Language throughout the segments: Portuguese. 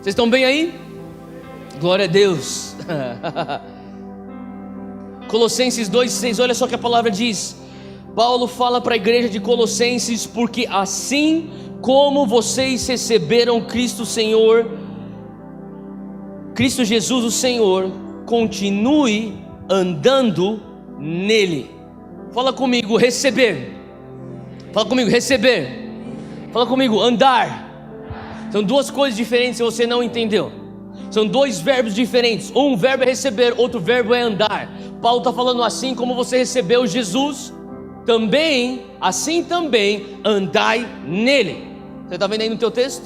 Vocês estão bem aí? Glória a Deus. Colossenses 2,6, olha só o que a palavra diz. Paulo fala para a igreja de Colossenses: porque assim como vocês receberam Cristo Jesus o Senhor, continue andando nele. Fala comigo, receber. Fala comigo, receber. Fala comigo, andar. São duas coisas diferentes se você não entendeu. São dois verbos diferentes. Um verbo é receber, outro verbo é andar. Paulo está falando: assim como você recebeu Jesus, também, assim também, andai nele. Você está vendo aí no teu texto?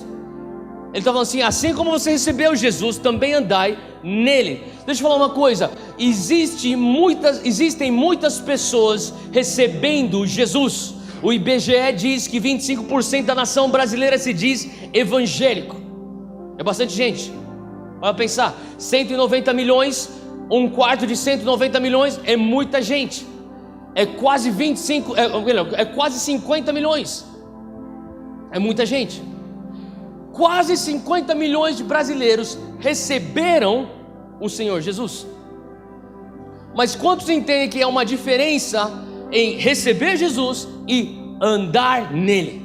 Ele está falando assim: assim como você recebeu Jesus, também andai nele. Deixa eu falar uma coisa: existem muitas pessoas recebendo Jesus. O IBGE diz que 25% da nação brasileira se diz evangélico. É bastante gente. Vai pensar, 190 milhões, um quarto de 190 milhões é muita gente. É quase 50 milhões. É muita gente. Quase 50 milhões de brasileiros receberam o Senhor Jesus. Mas quantos entendem que há uma diferença em receber Jesus e andar nele?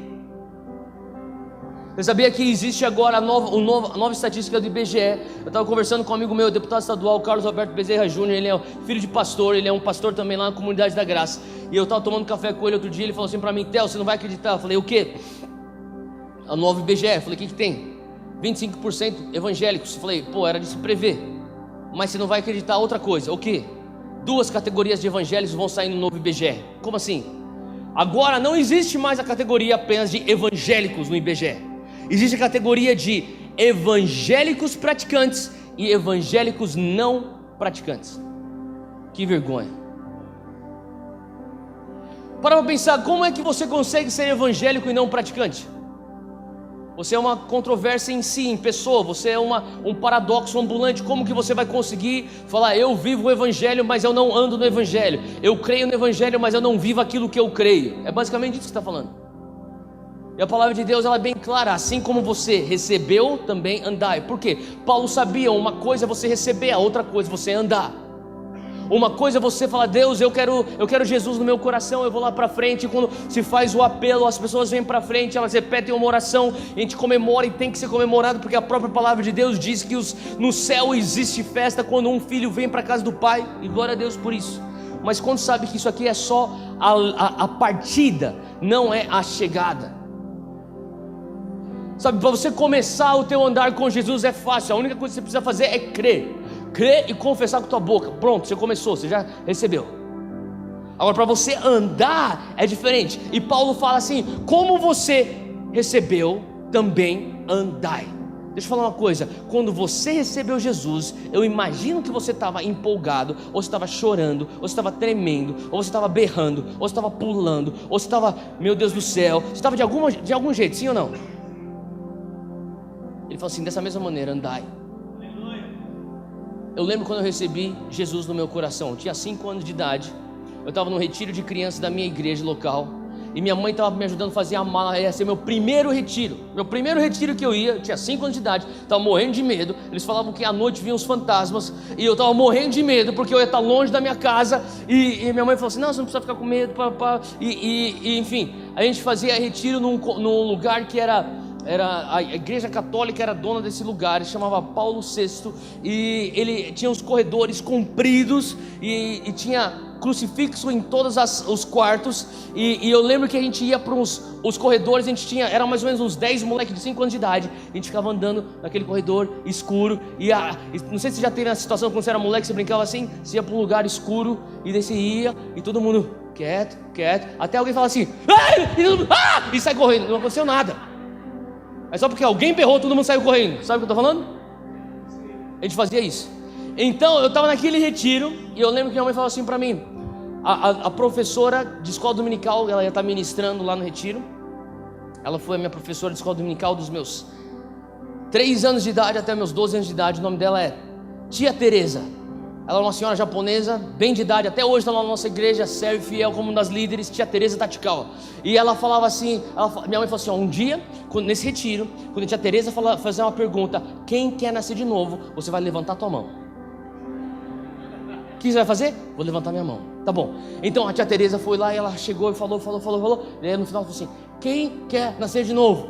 Você sabia que existe agora a nova estatística do IBGE? Eu estava conversando com um amigo meu, deputado estadual, Carlos Alberto Bezerra Júnior. Ele é filho de pastor, ele é um pastor também lá na Comunidade da Graça. E eu estava tomando café com ele outro dia. Ele falou assim para mim: Theo, você não vai acreditar. Eu falei: o quê? A nova IBGE. Eu falei: o que tem? 25% evangélicos. Eu falei: pô, era de se prever. Mas você não vai acreditar. Outra coisa, o quê? 2 categorias de evangélicos vão sair no novo IBGE. Como assim? Agora não existe mais a categoria apenas de evangélicos no IBGE. Existe a categoria de evangélicos praticantes e evangélicos não praticantes. Que vergonha. Para pensar, como é que você consegue ser evangélico e não praticante? Você é uma controvérsia em si, em pessoa. Você é um paradoxo ambulante. Como que você vai conseguir falar: eu vivo o evangelho, mas eu não ando no evangelho? Eu creio no evangelho, mas eu não vivo aquilo que eu creio? É basicamente isso que você está falando. E a palavra de Deus, ela é bem clara: assim como você recebeu, também andai. Por quê? Paulo sabia: uma coisa é você receber, a outra coisa é você andar. Uma coisa é você falar: Deus, eu quero Jesus no meu coração, eu vou lá para frente. E quando se faz o apelo, as pessoas vêm para frente, elas repetem uma oração, a gente comemora, e tem que ser comemorado, porque a própria palavra de Deus diz que no céu existe festa quando um filho vem para a casa do pai, e glória a Deus por isso. Mas quando sabe que isso aqui é só a partida, não é a chegada. Sabe, para você começar o teu andar com Jesus é fácil. A única coisa que você precisa fazer é crer e confessar com a tua boca. Pronto, você começou, você já recebeu. Agora, para você andar é diferente. E Paulo fala assim: como você recebeu, também andai. Deixa eu falar uma coisa: quando você recebeu Jesus, eu imagino que você estava empolgado, ou você estava chorando, ou você estava tremendo, ou você estava berrando, ou você estava pulando, ou você estava, meu Deus do céu, você estava de algum jeito, sim ou não? Ele falou assim: dessa mesma maneira, andai. Eu lembro quando eu recebi Jesus no meu coração. Eu tinha 5 anos de idade. Eu estava no retiro de crianças da minha igreja local. E minha mãe estava me ajudando a fazer a mala. Ia ser meu primeiro retiro. Meu primeiro retiro que eu ia. Eu tinha 5 anos de idade. Estava morrendo de medo. Eles falavam que à noite vinham os fantasmas. E eu estava morrendo de medo, porque eu ia estar longe da minha casa. E minha mãe falou assim: não, você não precisa ficar com medo. Enfim, a gente fazia retiro num lugar que era a igreja católica, era dona desse lugar, ele chamava Paulo VI, e ele tinha os corredores compridos, e tinha crucifixo em todos os quartos, e eu lembro que a gente ia para os corredores, a gente tinha, era mais ou menos uns 10 moleques de 5 anos de idade, a gente ficava andando naquele corredor escuro, e não sei se já teve a situação quando você era moleque, você brincava assim, você ia para um lugar escuro, e daí você ia, e todo mundo quieto, até alguém fala assim: e sai correndo. Não aconteceu nada. É só porque alguém berrou, todo mundo saiu correndo. Sabe o que eu estou falando? A gente fazia isso. Então eu estava naquele retiro, e eu lembro que minha mãe falou assim para mim: a professora de escola dominical, ela ia estar ministrando lá no retiro. Ela foi a minha professora de escola dominical dos meus 3 anos de idade até meus 12 anos de idade. O nome dela é Tia Teresa. Ela era uma senhora japonesa, bem de idade, até hoje está lá na nossa igreja, serve fiel como uma das líderes, tia Teresa Tachikawa. E ela falava assim, minha mãe falou assim, um dia, nesse retiro, quando a tia Teresa fazer uma pergunta, quem quer nascer de novo, você vai levantar a tua mão. O que você vai fazer? Vou levantar minha mão. Tá bom. Então a tia Teresa foi lá e ela chegou e falou. E aí no final falou assim, quem quer nascer de novo?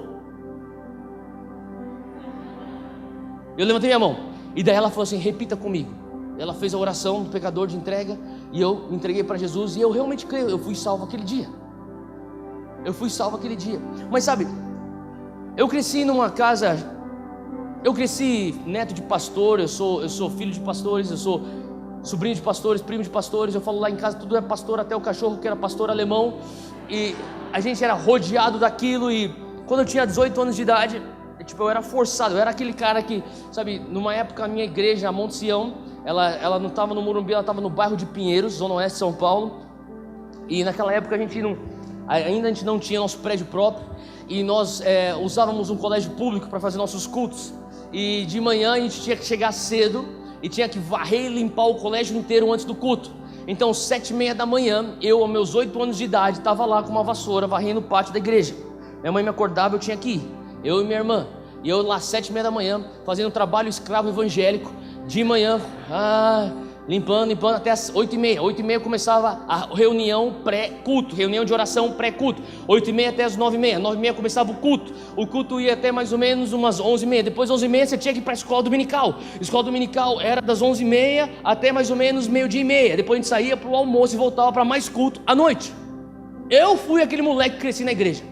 Eu levantei minha mão. E daí ela falou assim, repita comigo. Ela fez a oração do pecador de entrega, e eu me entreguei para Jesus, e eu realmente creio, eu fui salvo aquele dia. Mas sabe, eu cresci numa casa, eu cresci neto de pastor, eu sou filho de pastores, eu sou sobrinho de pastores, primo de pastores. Eu falo lá em casa, tudo é pastor, até o cachorro que era pastor alemão. E a gente era rodeado daquilo. E quando eu tinha 18 anos de idade, eu era forçado, eu era aquele cara que, sabe, numa época a minha igreja, a Monte Sião, ela não estava no Morumbi, ela estava no bairro de Pinheiros, zona oeste de São Paulo. E naquela época a gente não tinha nosso prédio próprio, e nós usávamos um colégio público para fazer nossos cultos. E de manhã a gente tinha que chegar cedo e tinha que varrer e limpar o colégio inteiro antes do culto. Então 7h30 da manhã, eu aos meus 8 anos de idade estava lá com uma vassoura varrendo o pátio da igreja. Minha mãe me acordava, eu tinha que ir, eu e minha irmã. E eu lá 7h30 da manhã, fazendo um trabalho escravo evangélico, de manhã, limpando, até as 8h30. 8h30 começava a reunião pré-culto, reunião de oração pré-culto. 8h30 até as 9h30. 9h30 começava o culto. O culto ia até mais ou menos umas 11h30. Depois 11h30 você tinha que ir para a escola dominical. A escola dominical era das 11h30 até mais ou menos meio-dia e meia. Depois a gente saía para o almoço e voltava para mais culto à noite. Eu fui aquele moleque que cresci na igreja.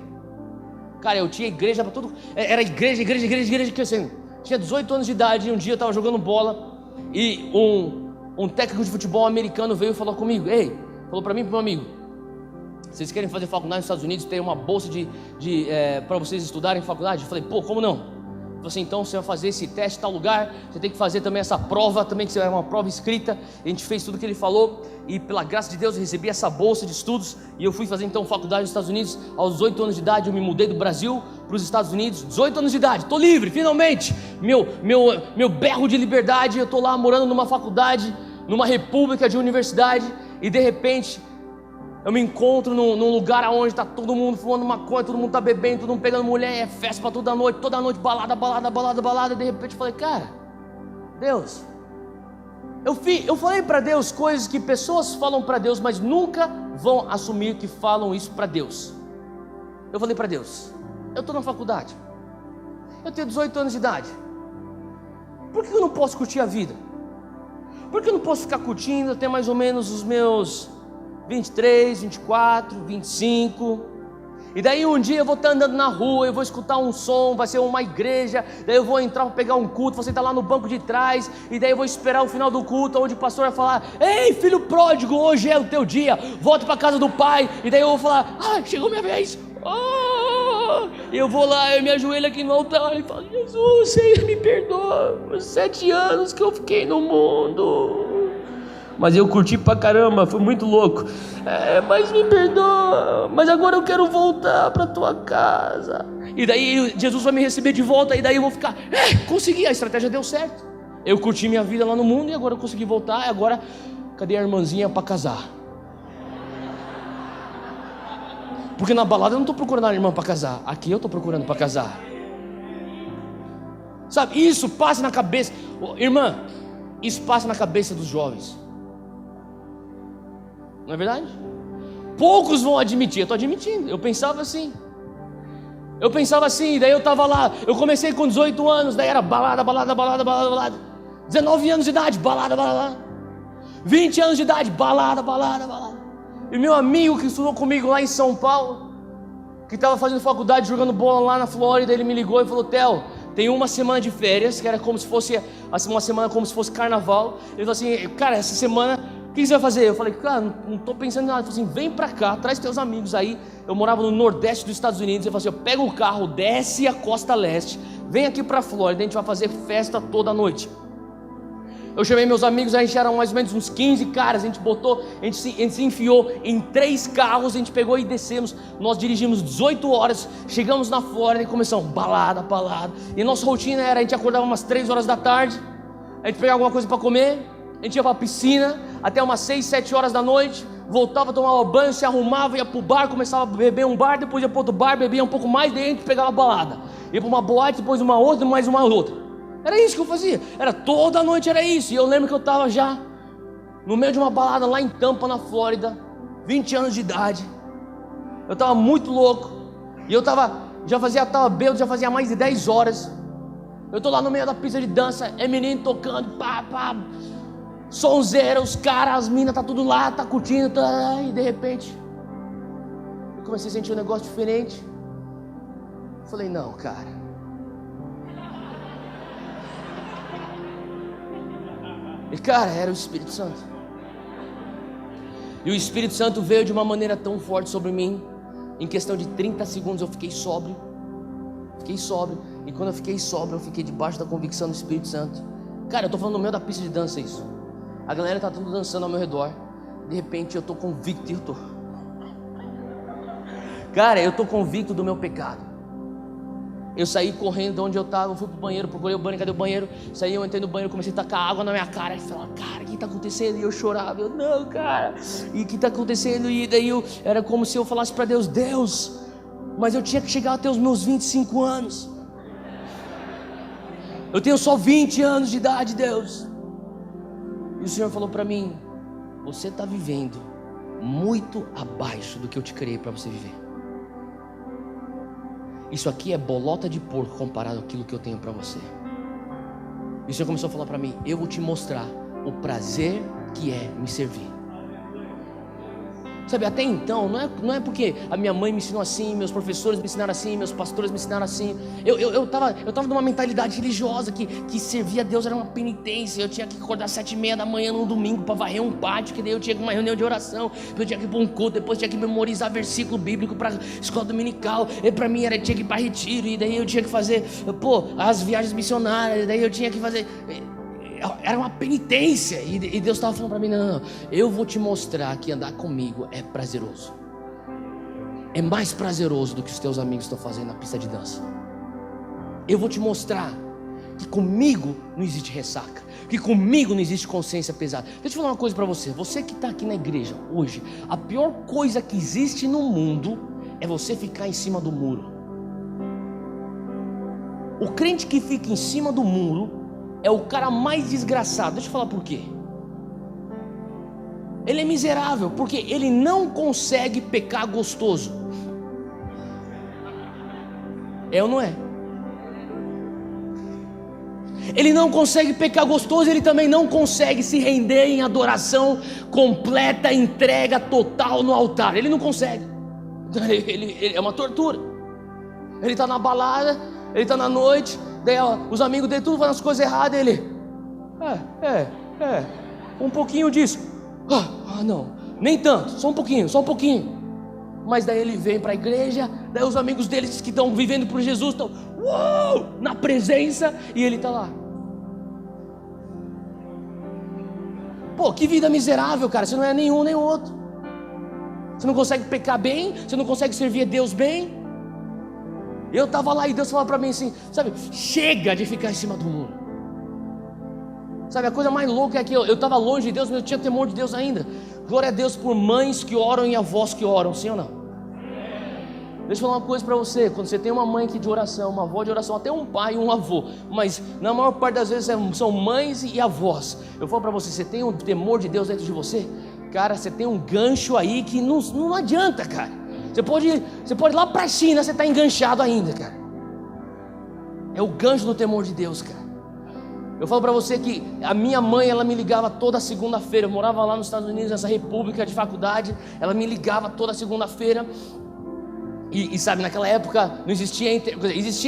Cara, eu tinha igreja para tudo. Era igreja crescendo. Tinha 18 anos de idade, e um dia eu estava jogando bola, e um técnico de futebol americano veio e falou comigo, falou para mim e para um amigo, vocês querem fazer faculdade nos Estados Unidos, tem uma bolsa para vocês estudarem em faculdade? Eu falei, como não? Ele falou assim, então você vai fazer esse teste em tal lugar, você tem que fazer também essa prova, também que é uma prova escrita. A gente fez tudo o que ele falou, e pela graça de Deus eu recebi essa bolsa de estudos, e eu fui fazer então faculdade nos Estados Unidos. Aos 18 anos de idade eu me mudei do Brasil para os Estados Unidos. 18 anos de idade, estou livre, finalmente, meu berro de liberdade. Eu estou lá morando numa faculdade, numa república de universidade, e de repente eu me encontro num lugar onde está todo mundo fumando maconha, todo mundo está bebendo, todo mundo pegando mulher, é festa para toda noite, balada. E de repente eu falei, cara, Deus, eu falei para Deus coisas que pessoas falam para Deus, mas nunca vão assumir que falam isso para Deus. Eu falei para Deus, eu estou na faculdade, eu tenho 18 anos de idade, por que eu não posso curtir a vida? Por que eu não posso ficar curtindo até mais ou menos os meus 23, 24, 25, e daí um dia eu vou estar andando na rua, eu vou escutar um som, vai ser uma igreja, daí eu vou entrar para pegar um culto, você está lá no banco de trás, e daí eu vou esperar o final do culto, onde o pastor vai falar, ei filho pródigo, hoje é o teu dia, volta para a casa do pai, e daí eu vou falar, chegou minha vez, e eu vou lá, eu me ajoelho aqui no altar e falo, Jesus, Senhor, me perdoa, os 7 anos que eu fiquei no mundo, mas eu curti pra caramba, foi muito louco, mas me perdoa, mas agora eu quero voltar pra tua casa, e daí Jesus vai me receber de volta, e daí eu vou ficar, consegui, a estratégia deu certo, eu curti minha vida lá no mundo, e agora eu consegui voltar, e agora, cadê a irmãzinha pra casar? Porque na balada eu não estou procurando a irmã para casar, aqui eu estou procurando para casar, sabe, isso passa na cabeça, irmã, isso passa na cabeça dos jovens, não é verdade? Poucos vão admitir, eu estou admitindo, eu pensava assim, daí eu estava lá, eu comecei com 18 anos, daí era balada, 19 anos de idade, balada, 20 anos de idade, balada, e meu amigo que estudou comigo lá em São Paulo, que estava fazendo faculdade, jogando bola lá na Flórida, ele me ligou e falou, Theo, tem uma semana de férias, que era como se fosse, uma semana como se fosse carnaval. Ele falou assim, cara, essa semana, o que você vai fazer? Eu falei, cara, não estou pensando em nada. Ele falou assim, vem pra cá, traz teus amigos aí. Eu morava no nordeste dos Estados Unidos. Ele falou assim, eu pego o carro, desce a costa leste, vem aqui pra Flórida, a gente vai fazer festa toda noite. Eu chamei meus amigos, a gente era mais ou menos uns 15 caras, a gente se enfiou em 3 carros, a gente pegou e descemos, nós dirigimos 18 horas, chegamos na Flórida e começamos balada, e nossa rotina era, a gente acordava umas 3 horas da tarde, a gente pegava alguma coisa para comer, A gente ia para a piscina até umas 6, 7 horas da noite, voltava, tomava banho, se arrumava, ia para o bar, começava a beber um bar, depois ia para outro bar, bebia um pouco mais, daí a gente pegava a balada. Ia para uma boate, depois uma outra, mais uma outra. Era isso que eu fazia, era toda noite era isso. E eu lembro que eu estava já no meio de uma balada lá em Tampa, na Flórida, 20 anos de idade. Eu estava muito louco, e eu estava bêbado, já fazia mais de 10 horas. Eu estou lá no meio da pista de dança, é menino tocando, pá, pá, sonzeira, os caras, as minas, tá tudo lá, tá curtindo, tá, e de repente eu comecei a sentir um negócio diferente. Falei, não, cara, e cara, era o Espírito Santo. E o Espírito Santo veio de uma maneira tão forte sobre mim. Em questão de 30 segundos eu fiquei sóbrio. E quando eu fiquei sóbrio, eu fiquei debaixo da convicção do Espírito Santo. Cara, eu tô falando no meio da pista de dança isso. A galera tá tudo dançando ao meu redor. De repente eu tô convicto, Cara, eu tô convicto do meu pecado. Eu saí correndo de onde eu estava, eu fui pro banheiro, procurei o banheiro, cadê o banheiro? Saí, eu entrei no banheiro, comecei a tacar água na minha cara. E falava, cara, o que está acontecendo? E eu chorava, eu, não, cara, e o que está acontecendo? E daí era como se eu falasse para Deus, Deus, mas eu tinha que chegar até os meus 25 anos. Eu tenho só 20 anos de idade, Deus. E o Senhor falou para mim, você está vivendo muito abaixo do que eu te criei para você viver. Isso aqui é bolota de porco comparado àquilo que eu tenho para você. E o Senhor começou a falar para mim, eu vou te mostrar o prazer que é me servir. Sabe, até então, não é porque a minha mãe me ensinou assim, meus professores me ensinaram assim, meus pastores me ensinaram assim. Eu tava numa mentalidade religiosa que servir a Deus era uma penitência. Eu tinha que acordar 7h30 da manhã num domingo para varrer um pátio, que daí eu tinha que ir uma reunião de oração, depois eu tinha que ir para um culto, depois eu tinha que memorizar versículo bíblico para escola dominical. E para mim tinha que ir para retiro, e daí eu tinha que fazer, as viagens missionárias, daí eu tinha que fazer... Era uma penitência. E Deus estava falando para mim, não, eu vou te mostrar que andar comigo é prazeroso. É mais prazeroso do que os teus amigos estão fazendo na pista de dança. Eu vou te mostrar que comigo não existe ressaca, que comigo não existe consciência pesada. Deixa eu falar uma coisa para você. Você que está aqui na igreja hoje, a pior coisa que existe no mundo é você ficar em cima do muro. O crente que fica em cima do muro é o cara mais desgraçado. Deixa eu falar por quê. Ele é miserável porque ele não consegue pecar gostoso. É ou não é? Ele não consegue pecar gostoso, ele também não consegue se render em adoração completa, entrega total no altar. Ele não consegue. Ele é uma tortura. Ele está na balada, ele está na noite, daí os amigos dele tudo fazendo as coisas erradas, ele um pouquinho disso, não, nem tanto, só um pouquinho, mas daí ele vem para a igreja, daí os amigos deles que estão vivendo por Jesus estão na presença, e ele está lá. Que vida miserável, cara. Você não é nenhum nem outro. Você não consegue pecar bem, você não consegue servir a Deus bem. Eu estava lá e Deus falava para mim assim, sabe, chega de ficar em cima do muro. Sabe, a coisa mais louca é que eu estava longe de Deus, mas eu tinha temor de Deus ainda. Glória a Deus por mães que oram e avós que oram, sim ou não? Deixa eu falar uma coisa para você, quando você tem uma mãe aqui de oração, uma avó de oração, até um pai e um avô, mas na maior parte das vezes são mães e avós. Eu falo para você, você tem um temor de Deus dentro de você? Cara, você tem um gancho aí que não adianta, cara. Você pode ir lá para a China, você está enganchado ainda, cara. É o gancho do temor de Deus, cara. Eu falo para você que a minha mãe, ela me ligava toda segunda-feira. Eu morava lá nos Estados Unidos, nessa república de faculdade. Ela me ligava toda segunda-feira. E sabe, naquela época não existia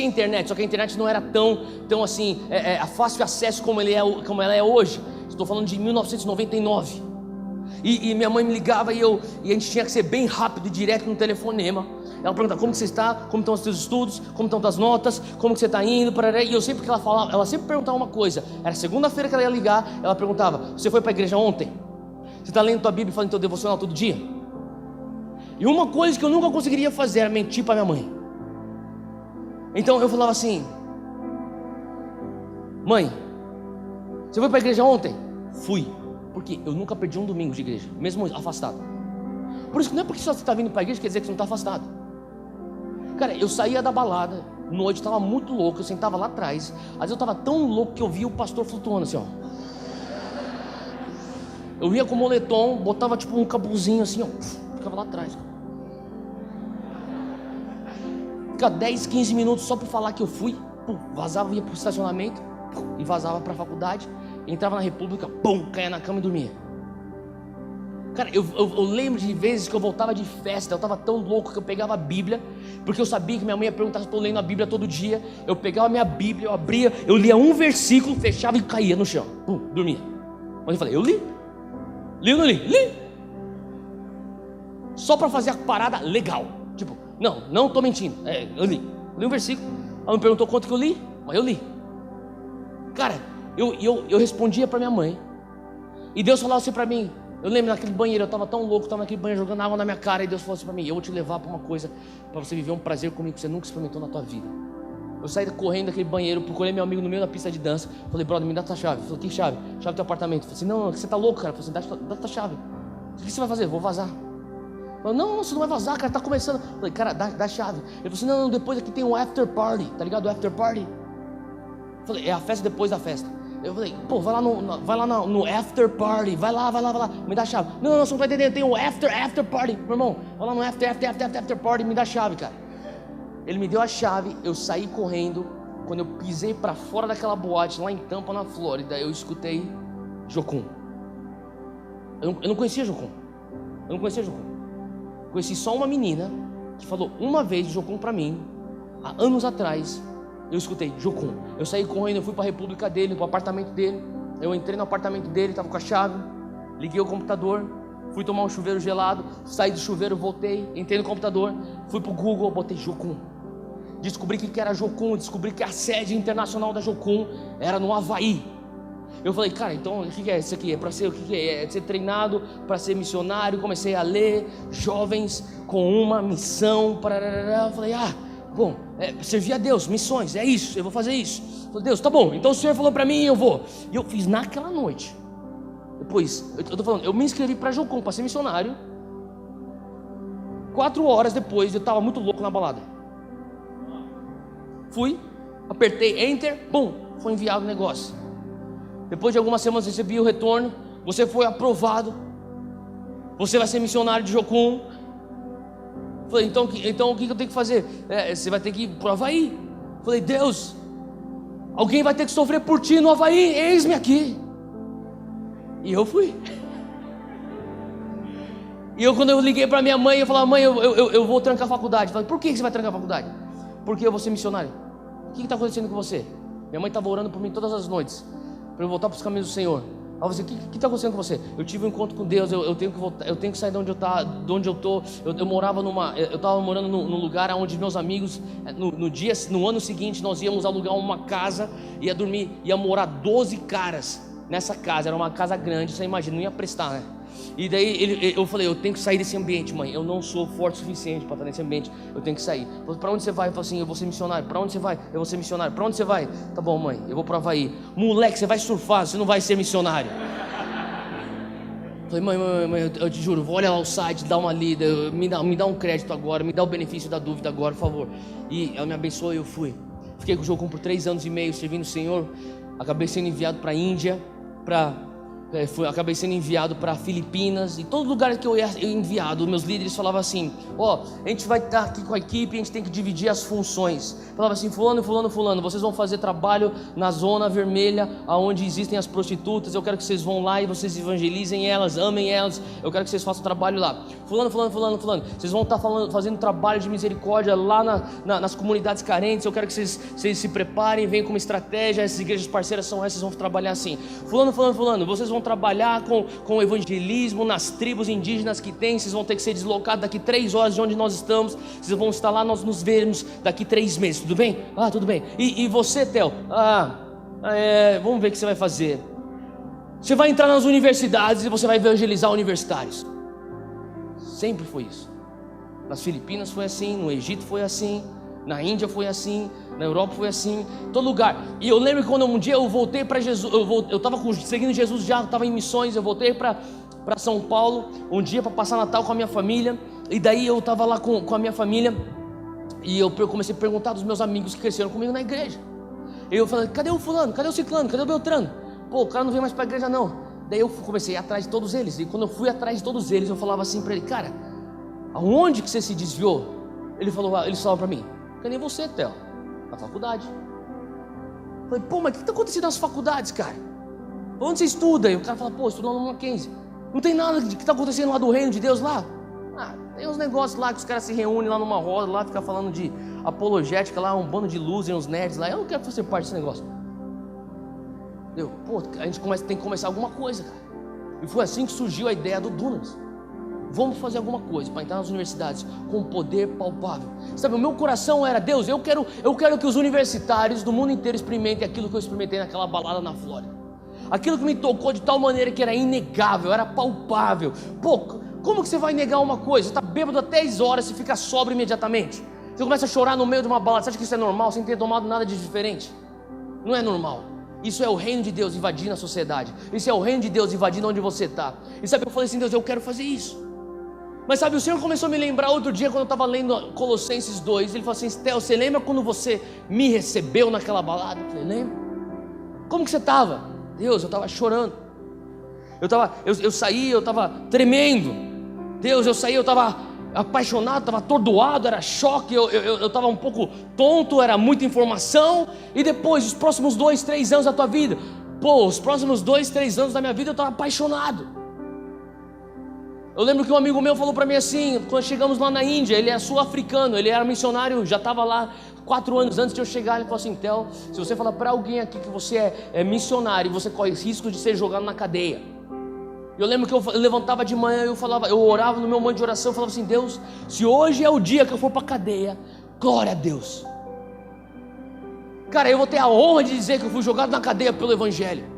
internet, só que a internet não era tão assim, a fácil acesso como ela é hoje. Estou falando de 1999. E minha mãe me ligava e a gente tinha que ser bem rápido e direto no telefonema. Ela perguntava, como que você está? Como estão os seus estudos? Como estão as notas? Como que você está indo? E eu sempre que ela falava, ela sempre perguntava uma coisa. Era segunda-feira que ela ia ligar, ela perguntava, você foi para a igreja ontem? Você está lendo tua Bíblia e fazendo teu devocional todo dia? E uma coisa que eu nunca conseguiria fazer era mentir para minha mãe. Então eu falava assim, mãe, você foi para a igreja ontem? Fui. Porque eu nunca perdi um domingo de igreja, mesmo afastado. Por isso que não é porque só você está vindo para a igreja quer dizer que você não está afastado. Cara, eu saía da balada, noite, estava muito louco, eu sentava lá atrás. Às vezes eu estava tão louco que eu via o pastor flutuando assim, ó. Eu vinha com o moletom, botava tipo um cabuzinho assim, ó. Ficava lá atrás. Ficava 10, 15 minutos só para falar que eu fui. Vazava, ia para o estacionamento e vazava para a faculdade. Entrava na República, caía na cama e dormia. Cara, eu lembro de vezes que eu voltava de festa, eu estava tão louco que eu pegava a Bíblia, porque eu sabia que minha mãe ia perguntar se eu estou lendo a Bíblia todo dia. Eu pegava a minha Bíblia, eu abria, eu lia um versículo, fechava e caía no chão, dormia. Mas eu falei, eu li? Li ou não li? Li! Só para fazer a parada legal. Tipo, não estou mentindo, eu li um versículo. Ela me perguntou quanto que eu li, mas eu li. Cara, eu respondia para minha mãe, e Deus falava assim para mim. Eu lembro naquele banheiro, eu estava tão louco, estava naquele banheiro jogando água na minha cara, e Deus falou assim para mim, eu vou te levar para uma coisa, para você viver um prazer comigo que você nunca experimentou na tua vida. Eu saí correndo daquele banheiro, procurei meu amigo no meio da pista de dança, falei, brother, me dá tua chave. Ele falou, que chave? Chave do teu apartamento. Eu falei assim, não, você tá louco, cara. Eu falei assim, dá tua chave. O que você vai fazer? Eu vou vazar. Ele falou, não, você não vai vazar, cara, tá começando. Eu falei, cara, dá a chave. Ele falou assim, não, depois aqui tem um after party, tá ligado? O after party. Eu falei, é a festa depois da festa. Eu falei, vai lá no after party, vai lá, me dá a chave. Não, você não vai entender, tem um after party, meu irmão, vai lá no after party, me dá a chave, cara. Ele me deu a chave, eu saí correndo. Quando eu pisei pra fora daquela boate, lá em Tampa, na Flórida, eu escutei Jocum. Eu não conhecia Jocum. Conheci só uma menina que falou uma vez de Jocum pra mim, há anos atrás. Eu escutei Jocum. Eu saí correndo, eu fui para a República dele, para o apartamento dele. Eu entrei no apartamento dele, estava com a chave. Liguei o computador, fui tomar um chuveiro gelado. Saí do chuveiro, voltei, entrei no computador, fui para o Google, botei Jocum. Descobri que era Jocum, descobri que a sede internacional da Jocum era no Havaí. Eu falei, cara, então o que é isso aqui? É para ser o que é? É ser treinado para ser missionário. Comecei a ler jovens com uma missão. Eu falei, bom, servir a Deus, missões, é isso, eu vou fazer isso. Eu falei, Deus, tá bom, então o Senhor falou pra mim, eu vou. E eu fiz naquela noite. Depois, eu tô falando, eu me inscrevi pra Jocum, pra ser missionário. 4 horas depois, eu tava muito louco na balada. Fui, apertei Enter, foi enviado o negócio. Depois de algumas semanas recebi o retorno, você foi aprovado. Você vai ser missionário de Jocum. Falei, então o que eu tenho que fazer? Você vai ter que ir para o Havaí. Falei, Deus, alguém vai ter que sofrer por ti no Havaí, eis-me aqui. E eu fui. E quando eu liguei para minha mãe, eu falei, mãe, eu vou trancar a faculdade. Eu falei, por que você vai trancar a faculdade? Porque eu vou ser missionário. O que está acontecendo com você? Minha mãe estava orando por mim todas as noites, para eu voltar para os caminhos do Senhor. Eu falei, o que está acontecendo com você? Eu tive um encontro com Deus, eu tenho que voltar, eu tenho que sair de onde eu estou. Eu morava eu estava morando num lugar onde meus amigos, no ano seguinte, nós íamos alugar uma casa, ia morar 12 caras nessa casa. Era uma casa grande, você imagina, não ia prestar, né? E daí eu falei, eu tenho que sair desse ambiente, mãe. Eu não sou forte o suficiente para estar nesse ambiente. Eu tenho que sair. Falei, para onde você vai? Eu falei assim, eu vou ser missionário. Para onde você vai? Eu vou ser missionário. Para onde você vai? Tá bom, mãe, eu vou para o Havaí. Moleque, você vai surfar, você não vai ser missionário. Falei, mãe, eu te juro, vou olhar lá o site, dar uma lida, me dá um crédito agora, me dá o benefício da dúvida agora, por favor. E ela me abençoou e eu fui. Fiquei com o Jocum por 3 anos e meio, servindo o Senhor. Acabei sendo enviado para a Índia, acabei sendo enviado para Filipinas. E todo lugar que eu ia enviado, meus líderes falavam assim, a gente vai estar aqui com a equipe, a gente tem que dividir as funções. Falava assim, fulano, vocês vão fazer trabalho na zona vermelha, onde existem as prostitutas. Eu quero que vocês vão lá e vocês evangelizem elas, amem elas. Eu quero que vocês façam trabalho lá. Fulano, vocês vão estar fazendo trabalho de misericórdia lá nas comunidades carentes. Eu quero que vocês se preparem, venham com uma estratégia. Essas igrejas parceiras são essas, vão trabalhar assim. Fulano, vocês vão trabalhar com evangelismo nas tribos indígenas que tem. Vocês vão ter que ser deslocados daqui 3 horas de onde nós estamos. Vocês vão estar lá, nós nos vermos daqui 3 meses, tudo bem? Tudo bem. E você, Theo? Vamos ver o que você vai fazer. Você vai entrar nas universidades e você vai evangelizar universitários. Sempre foi isso. Nas Filipinas foi assim, no Egito foi assim. Na Índia foi assim, na Europa foi assim, em todo lugar. E eu lembro que quando um dia eu voltei para Jesus, eu estava seguindo Jesus já, estava em missões, eu voltei para São Paulo um dia para passar Natal com a minha família. E daí eu estava lá com a minha família e eu comecei a perguntar dos meus amigos que cresceram comigo na igreja. Eu falei, cadê o fulano, cadê o ciclano, cadê o Beltrano? Pô, o cara não vem mais para a igreja não. Daí eu comecei a ir atrás de todos eles. E quando eu fui atrás de todos eles, eu falava assim para ele, cara, aonde que você se desviou? Eles falavam para mim, que nem você, Theo, na faculdade. Eu falei, pô, mas o que está acontecendo nas faculdades, cara? Onde você estuda? E o cara fala, pô, estudo no Mackenzie. Não tem nada que está acontecendo lá do reino de Deus lá? Ah, tem uns negócios lá que os caras se reúnem lá numa roda, lá ficar falando de apologética lá, um bando de losers, uns nerds lá. Eu não quero fazer parte desse negócio. Pô, a gente tem que começar alguma coisa, cara. E foi assim que surgiu a ideia do Dunamis. Vamos fazer alguma coisa para entrar nas universidades com poder palpável. Sabe, o meu coração era, Deus, eu quero que os universitários do mundo inteiro experimentem aquilo que eu experimentei naquela balada na Flórida. Aquilo que me tocou de tal maneira que era inegável, era palpável. Pô, como que você vai negar uma coisa? Você está bêbado até 10 horas e fica sóbrio imediatamente. Você começa a chorar no meio de uma balada. Você acha que isso é normal sem ter tomado nada de diferente? Não é normal. Isso é o reino de Deus invadindo a sociedade. Isso é o reino de Deus invadindo onde você está. E sabe, eu falei assim, Deus, eu quero fazer isso. Mas sabe, o Senhor começou a me lembrar outro dia quando eu estava lendo Colossenses 2. Ele falou assim, Theo, você lembra quando você me recebeu naquela balada? Eu falei, lembro. Como que você estava? Deus, eu estava chorando. Eu saí, eu estava tremendo. Deus, eu saí, eu estava apaixonado, estava atordoado, era choque, eu estava um pouco tonto, era muita informação. E depois, os próximos 2, 3 anos da tua vida? Pô, os próximos 2, 3 anos da minha vida eu estava apaixonado. Eu lembro que um amigo meu falou para mim assim, quando chegamos lá na Índia, ele é sul-africano, ele era missionário, já estava lá 4 anos antes de eu chegar. Ele falou assim, Theo, se você falar para alguém aqui que você é missionário, você corre risco de ser jogado na cadeia. Eu lembro que eu levantava de manhã, eu orava no meu momento de oração, eu falava assim, Deus, se hoje é o dia que eu for para a cadeia, glória a Deus. Cara, eu vou ter a honra de dizer que eu fui jogado na cadeia pelo Evangelho.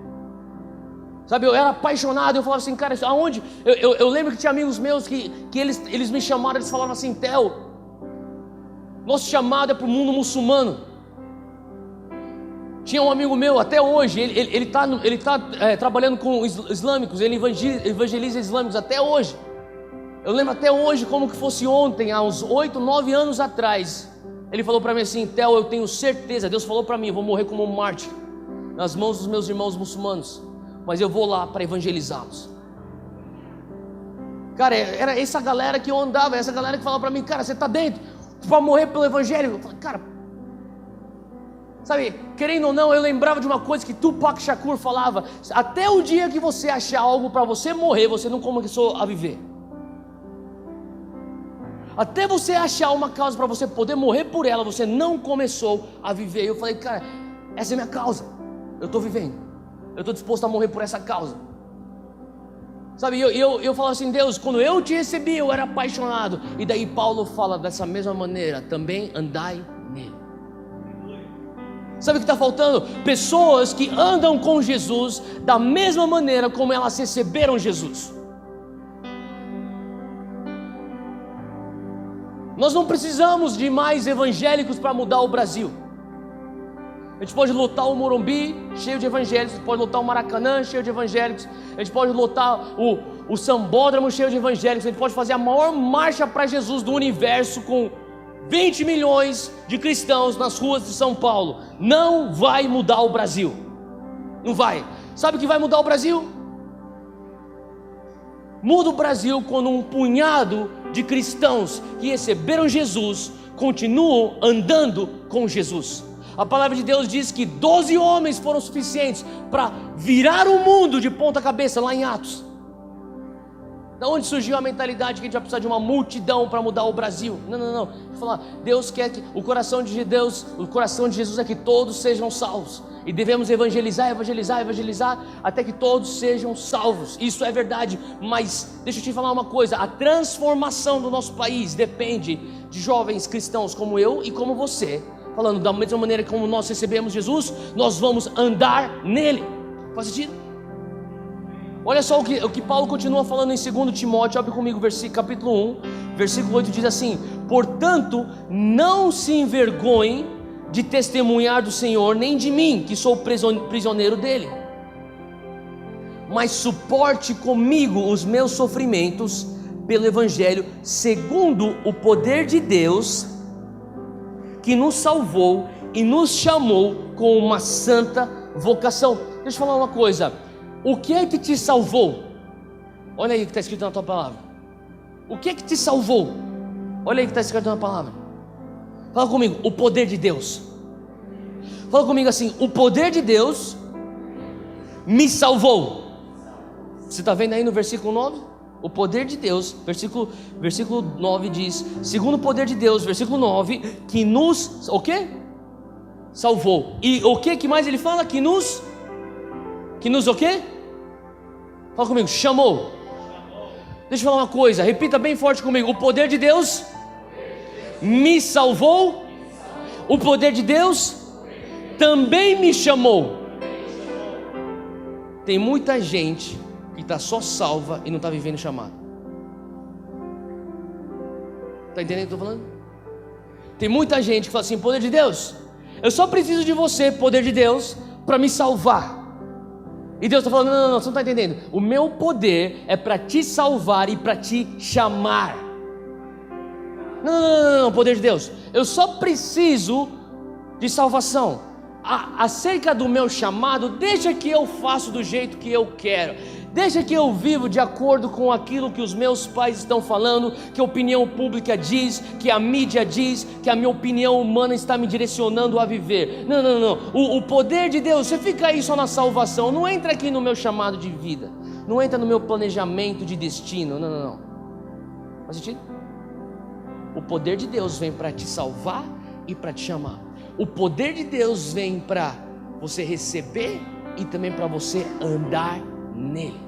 Sabe, eu era apaixonado, eu falava assim, cara, aonde? Eu lembro que tinha amigos meus que eles me chamaram, eles falavam assim, Theo, nosso chamado é para o mundo muçulmano. Tinha um amigo meu, até hoje, ele tá trabalhando com islâmicos, ele evangeliza islâmicos até hoje. Eu lembro até hoje como que fosse ontem, há uns 8, 9 anos atrás. Ele falou para mim assim, Theo, eu tenho certeza, Deus falou para mim, eu vou morrer como um mártir, nas mãos dos meus irmãos muçulmanos, mas eu vou lá para evangelizá-los. Cara, era essa galera que eu andava, essa galera que falava para mim, cara, você está dentro para morrer pelo evangelho? Eu falei, cara, sabe, querendo ou não, eu lembrava de uma coisa que Tupac Shakur falava, até o dia que você achar algo para você morrer, você não começou a viver. Até você achar uma causa para você poder morrer por ela, você não começou a viver. E eu falei, cara, essa é minha causa, eu estou vivendo. Eu estou disposto a morrer por essa causa. Sabe, eu falo assim, Deus, quando eu te recebi, eu era apaixonado. E daí Paulo fala dessa mesma maneira, também andai nele. Sabe o que está faltando? Pessoas que andam com Jesus da mesma maneira como elas receberam Jesus. Nós não precisamos de mais evangélicos para mudar o Brasil. A gente pode lotar o Morumbi, cheio de evangélicos. A gente pode lotar o Maracanã, cheio de evangélicos. A gente pode lotar o Sambódromo, cheio de evangélicos. A gente pode fazer a maior marcha para Jesus do universo com 20 milhões de cristãos nas ruas de São Paulo. Não vai mudar o Brasil. Não vai. Sabe o que vai mudar o Brasil? Muda o Brasil quando um punhado de cristãos que receberam Jesus continuam andando com Jesus. A palavra de Deus diz que 12 homens foram suficientes para virar o mundo de ponta cabeça lá em Atos. Da onde surgiu a mentalidade que a gente vai precisar de uma multidão para mudar o Brasil? Não. Falar, Deus quer que o coração de Deus, o coração de Jesus é que todos sejam salvos. E devemos evangelizar até que todos sejam salvos. Isso é verdade, mas deixa eu te falar uma coisa, a transformação do nosso país depende de jovens cristãos como eu e como você, falando da mesma maneira como nós recebemos Jesus, nós vamos andar nele. Faz sentido? Olha só o que Paulo continua falando em 2 Timóteo, abre comigo, capítulo 1, versículo 8, diz assim: portanto, não se envergonhe de testemunhar do Senhor, nem de mim, que sou prisioneiro dele, mas suporte comigo os meus sofrimentos pelo Evangelho, segundo o poder de Deus, que nos salvou e nos chamou com uma santa vocação. Deixa eu falar uma coisa: o que é que te salvou? Olha aí o que está escrito na tua palavra. O que é que te salvou? Olha aí o que está escrito na palavra. Fala comigo: o poder de Deus. Fala comigo assim: o poder de Deus me salvou. Você está vendo aí no versículo 9? O poder de Deus, versículo 9 diz: segundo o poder de Deus, versículo 9, que nos, o quê? Salvou. E o que mais ele fala? Que nos o quê? Fala comigo: chamou. Deixa eu falar uma coisa, repita bem forte comigo: o poder de Deus me salvou. O poder de Deus também me chamou. Tem muita gente que está só salva e não está vivendo o chamado. Está entendendo o que eu estou falando? Tem muita gente que fala assim: poder de Deus, eu só preciso de você, poder de Deus, para me salvar. E Deus está falando: não, você não está entendendo. O meu poder é para te salvar e para te chamar. Não, poder de Deus, eu só preciso de salvação. Acerca do meu chamado, deixa que eu faço do jeito que eu quero. Deixa que eu vivo de acordo com aquilo que os meus pais estão falando, que a opinião pública diz, que a mídia diz, que a minha opinião humana está me direcionando a viver. Não. O poder de Deus, você fica aí só na salvação. Não entra aqui no meu chamado de vida. Não entra no meu planejamento de destino. Não. Faz sentido? O poder de Deus vem para te salvar e para te chamar. O poder de Deus vem para você receber e também para você andar nele.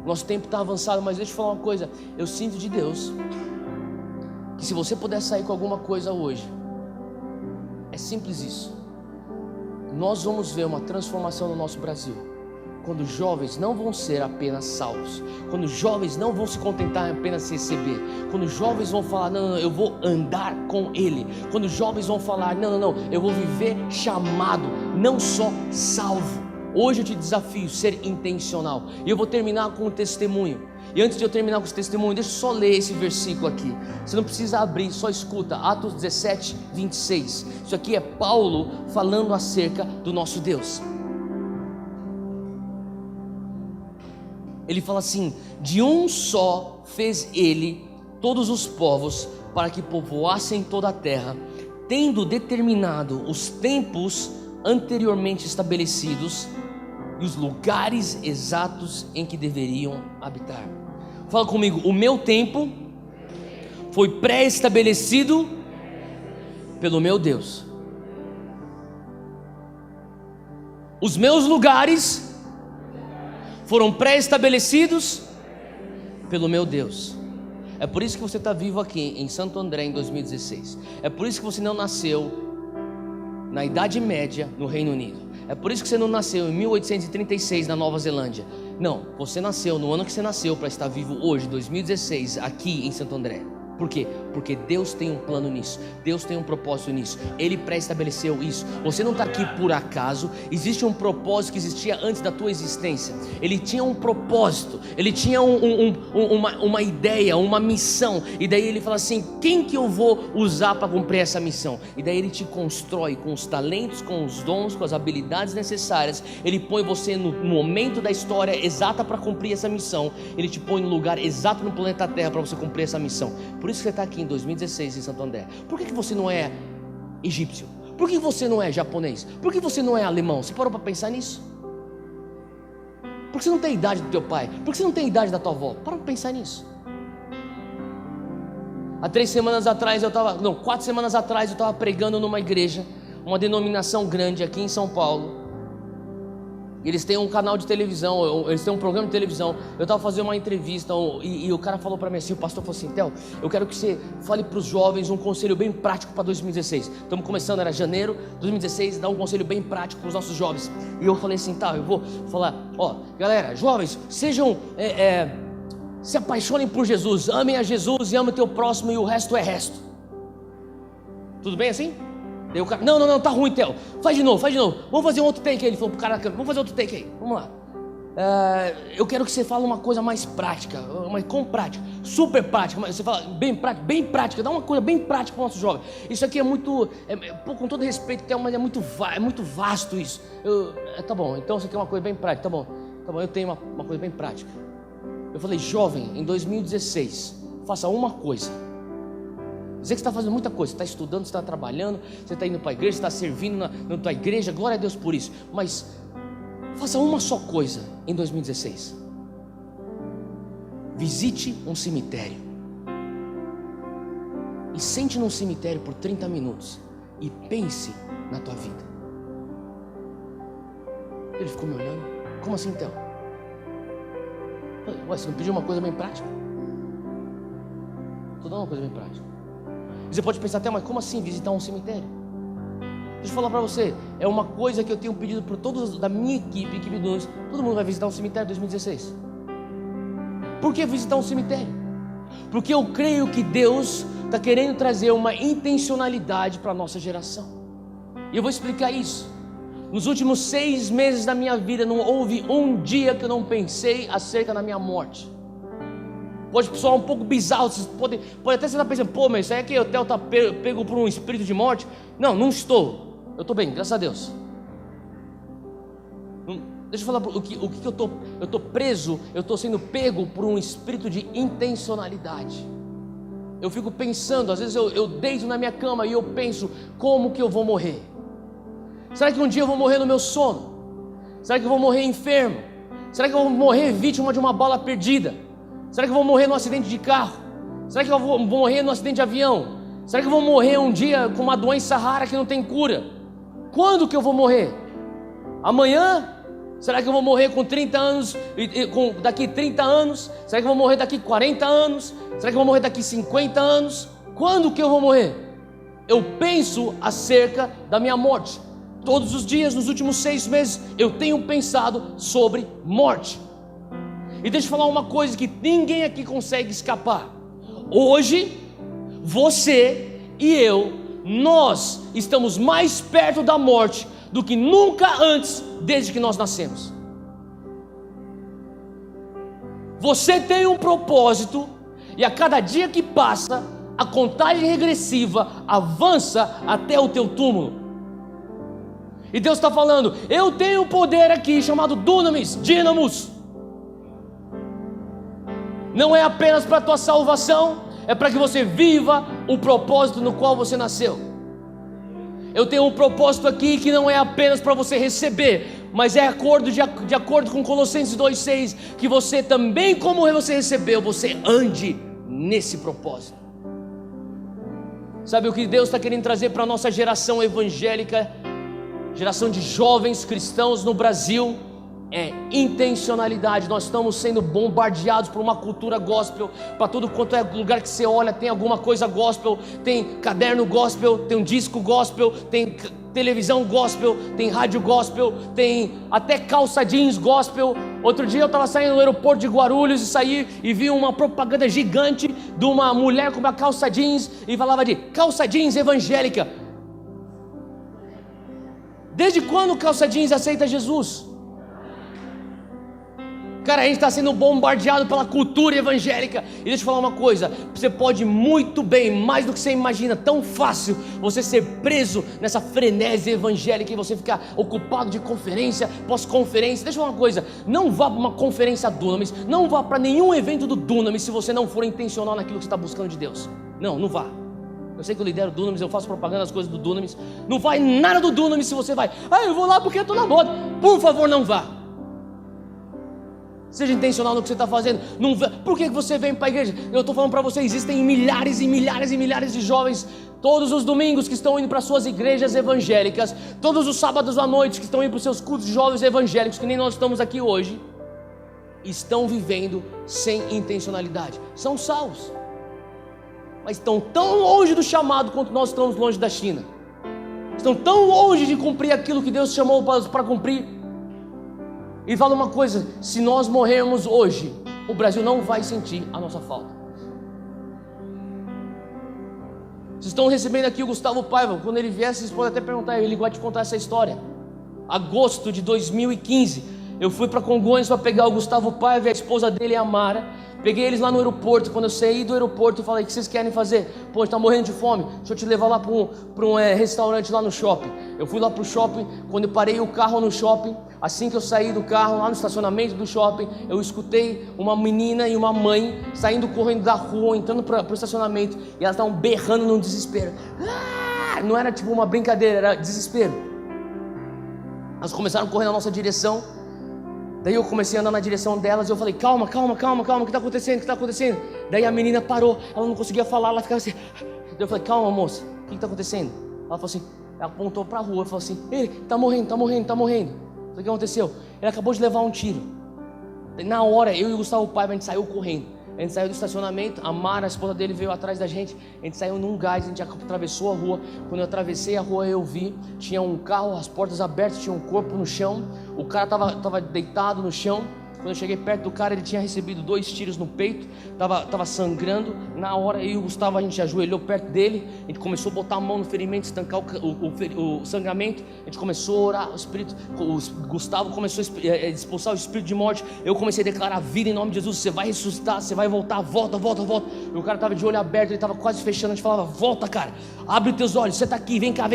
Nosso tempo está avançado, mas deixa eu falar uma coisa. Eu sinto de Deus que se você puder sair com alguma coisa hoje, é simples isso: nós vamos ver uma transformação no nosso Brasil, quando jovens não vão ser apenas salvos, quando jovens não vão se contentar em apenas receber, quando jovens vão falar: não, eu vou andar com Ele, quando jovens vão falar: não, eu vou viver chamado, não só salvo. Hoje eu te desafio a ser intencional. E eu vou terminar com um testemunho. E antes de eu terminar com esse testemunho, deixa eu só ler esse versículo aqui. Você não precisa abrir, só escuta. Atos 17, 26. Isso aqui é Paulo falando acerca do nosso Deus. Ele fala assim: de um só fez ele todos os povos, para que povoassem toda a terra, tendo determinado os tempos anteriormente estabelecidos e os lugares exatos em que deveriam habitar. Fala comigo: o meu tempo foi pré-estabelecido pelo meu Deus. Os meus lugares foram pré-estabelecidos pelo meu Deus. É por isso que você está vivo aqui em Santo André em 2016. É por isso que você não nasceu na Idade Média no Reino Unido. É por isso que você não nasceu em 1836 na Nova Zelândia. Não, você nasceu no ano que você nasceu para estar vivo hoje, 2016, aqui em Santo André. Por quê? Porque Deus tem um plano nisso, Deus tem um propósito nisso, Ele pré-estabeleceu isso. Você não está aqui por acaso, existe um propósito que existia antes da tua existência. Ele tinha um propósito, Ele tinha uma ideia, uma missão. E daí Ele fala assim: quem que eu vou usar para cumprir essa missão? E daí Ele te constrói com os talentos, com os dons, com as habilidades necessárias. Ele põe você no momento da história exata para cumprir essa missão. Ele te põe no lugar exato no planeta Terra para você cumprir essa missão. Por isso que você está aqui em 2016 em Santo André. Por que você não é egípcio? Por que você não é japonês? Por que você não é alemão? Você parou para pensar nisso? Por que você não tem a idade do teu pai? Por que você não tem a idade da tua avó? Para para pensar nisso. Há 4 semanas atrás eu estava pregando numa igreja, uma denominação grande aqui em São Paulo. Eles têm um canal de televisão, eles têm um programa de televisão. Eu estava fazendo uma entrevista e o cara falou para mim assim, o pastor falou assim: Theo, eu quero que você fale para os jovens um conselho bem prático para 2016. Estamos começando, era janeiro de 2016, dá um conselho bem prático para os nossos jovens. E eu falei assim, tá, eu vou falar, ó, galera, jovens, sejam, se apaixonem por Jesus, amem a Jesus e amem o teu próximo, e o resto é resto. Tudo bem assim? Daí o cara, não, tá ruim, Theo, faz de novo, vamos fazer um outro take aí. Ele falou pro cara da câmera, vamos fazer outro take aí, vamos lá. Eu quero que você fale uma coisa mais prática, mas com prática, super prática, mas você fala bem prática, dá uma coisa bem prática para o nosso jovem. Isso aqui é muito, com todo respeito, Theo, mas é muito vasto isso. Tá bom, então você quer uma coisa bem prática, tá bom, eu tenho uma coisa bem prática. Eu falei, jovem, em 2016, faça uma coisa. Dizer que você está fazendo muita coisa, você está estudando, você está trabalhando, você está indo para a igreja, você está servindo na tua igreja, glória a Deus por isso, mas faça uma só coisa em 2016. Visite um cemitério e sente num cemitério por 30 minutos e pense na tua vida. Ele ficou me olhando, como assim, Theo? Ué, você não pediu uma coisa bem prática? Estou dando uma coisa bem prática. Você pode pensar até, mas como assim visitar um cemitério? Deixa eu falar para você, é uma coisa que eu tenho pedido para todos da minha equipe de nós. Todo mundo vai visitar um cemitério em 2016. Por que visitar um cemitério? Porque eu creio que Deus está querendo trazer uma intencionalidade para a nossa geração. E eu vou explicar isso. Nos últimos 6 meses da minha vida, não houve um dia que eu não pensei acerca da minha morte. Pode soar um pouco bizarro, pode até você estar pensando, pô, mas isso aí é que o Theo está pego por um espírito de morte. Não estou, eu estou bem, graças a Deus. Deixa eu falar o que eu estou preso, eu estou sendo pego por um espírito de intencionalidade. Eu fico pensando, às vezes eu deito na minha cama e eu penso, como que eu vou morrer? Será que um dia eu vou morrer no meu sono? Será que eu vou morrer enfermo? Será que eu vou morrer vítima de uma bala perdida? Será que eu vou morrer num acidente de carro? Será que eu vou morrer num acidente de avião? Será que eu vou morrer um dia com uma doença rara que não tem cura? Quando que eu vou morrer? Amanhã? Será que eu vou morrer com 30 anos, daqui 30 anos? Será que eu vou morrer daqui 40 anos? Será que eu vou morrer daqui 50 anos? Quando que eu vou morrer? Eu penso acerca da minha morte. Todos os dias, nos últimos 6 meses, eu tenho pensado sobre morte. E deixa eu falar uma coisa que ninguém aqui consegue escapar. Hoje, você e eu, nós estamos mais perto da morte do que nunca antes, desde que nós nascemos. Você tem um propósito, e a cada dia que passa, a contagem regressiva avança até o teu túmulo. E Deus está falando, eu tenho um poder aqui chamado Dunamis, Dínamos. Não é apenas para a tua salvação, é para que você viva o propósito no qual você nasceu. Eu tenho um propósito aqui que não é apenas para você receber, mas é de acordo com Colossenses 2,6, que você também, como você recebeu, você ande nesse propósito. Sabe o que Deus está querendo trazer para a nossa geração evangélica, geração de jovens cristãos no Brasil? É intencionalidade. Nós estamos sendo bombardeados por uma cultura gospel. Para tudo quanto é lugar que você olha, tem alguma coisa gospel. Tem caderno gospel, tem um disco gospel, tem televisão gospel, tem rádio gospel, tem até calça jeans gospel. Outro dia eu estava saindo do aeroporto de Guarulhos e saí e vi uma propaganda gigante de uma mulher com uma calça jeans e falava de calça jeans evangélica. Desde quando calça jeans aceita Jesus? Cara, a gente está sendo bombardeado pela cultura evangélica. E deixa eu falar uma coisa, você pode muito bem, mais do que você imagina, tão fácil você ser preso nessa frenésia evangélica e você ficar ocupado de conferência, pós-conferência. Deixa eu falar uma coisa, não vá para uma conferência Dunamis, não vá para nenhum evento do Dunamis se você não for intencional naquilo que você está buscando de Deus. Não vá. Eu sei que eu lidero o Dunamis, eu faço propaganda das coisas do Dunamis. Não vai nada do Dunamis se você vai. Eu vou lá porque eu estou na moda. Por favor, não vá. Seja intencional no que você está fazendo. Por que você vem para a igreja? Eu estou falando para você, existem milhares e milhares e milhares de jovens todos os domingos que estão indo para suas igrejas evangélicas, todos os sábados à noite que estão indo para os seus cultos de jovens evangélicos, que nem nós estamos aqui hoje, estão vivendo sem intencionalidade. São salvos, mas estão tão longe do chamado quanto nós estamos longe da China. Estão tão longe de cumprir aquilo que Deus chamou para cumprir. E fala uma coisa: se nós morrermos hoje, o Brasil não vai sentir a nossa falta. Vocês estão recebendo aqui o Gustavo Paiva. Quando ele vier, vocês podem até perguntar, ele vai te contar essa história. Agosto de 2015, eu fui para Congonhas para pegar o Gustavo Paiva e a esposa dele, a Mara. Peguei eles lá no aeroporto. Quando eu saí do aeroporto, eu falei: o que vocês querem fazer? Pô, a gente tá morrendo de fome, deixa eu te levar lá para um restaurante lá no shopping. Eu fui lá pro shopping. Quando eu parei o carro no shopping, assim que eu saí do carro, lá no estacionamento do shopping, eu escutei uma menina e uma mãe saindo correndo da rua, entrando pro estacionamento, e elas estavam berrando num desespero. Não era tipo uma brincadeira, era desespero. Elas começaram a correr na nossa direção. Daí eu comecei a andar na direção delas e eu falei: calma, o que está acontecendo? Daí a menina parou, ela não conseguia falar, ela ficava assim. Daí eu falei: calma, moça, o que está acontecendo? Ela falou assim, ela apontou para a rua e falou assim: ele está morrendo. Eu falei: o que aconteceu? Ele acabou de levar um tiro. Daí, na hora, eu e o Gustavo Paiva, a gente saiu correndo. A gente saiu do estacionamento, a Mara, a esposa dele, veio atrás da gente. A gente saiu num gás, a gente atravessou a rua. Quando eu atravessei a rua, eu vi, tinha um carro, as portas abertas, tinha um corpo no chão. O cara estava deitado no chão. Quando eu cheguei perto do cara, ele tinha recebido 2 tiros no peito, estava sangrando. Na hora, eu e o Gustavo, a gente ajoelhou perto dele, a gente começou a botar a mão no ferimento, estancar o sangramento. A gente começou a orar, o Gustavo começou a expulsar o espírito de morte. Eu comecei a declarar vida em nome de Jesus: você vai ressuscitar, você vai voltar, volta. E o cara estava de olho aberto, ele estava quase fechando. A gente falava: volta, cara, abre os teus olhos, você está aqui, vem cá.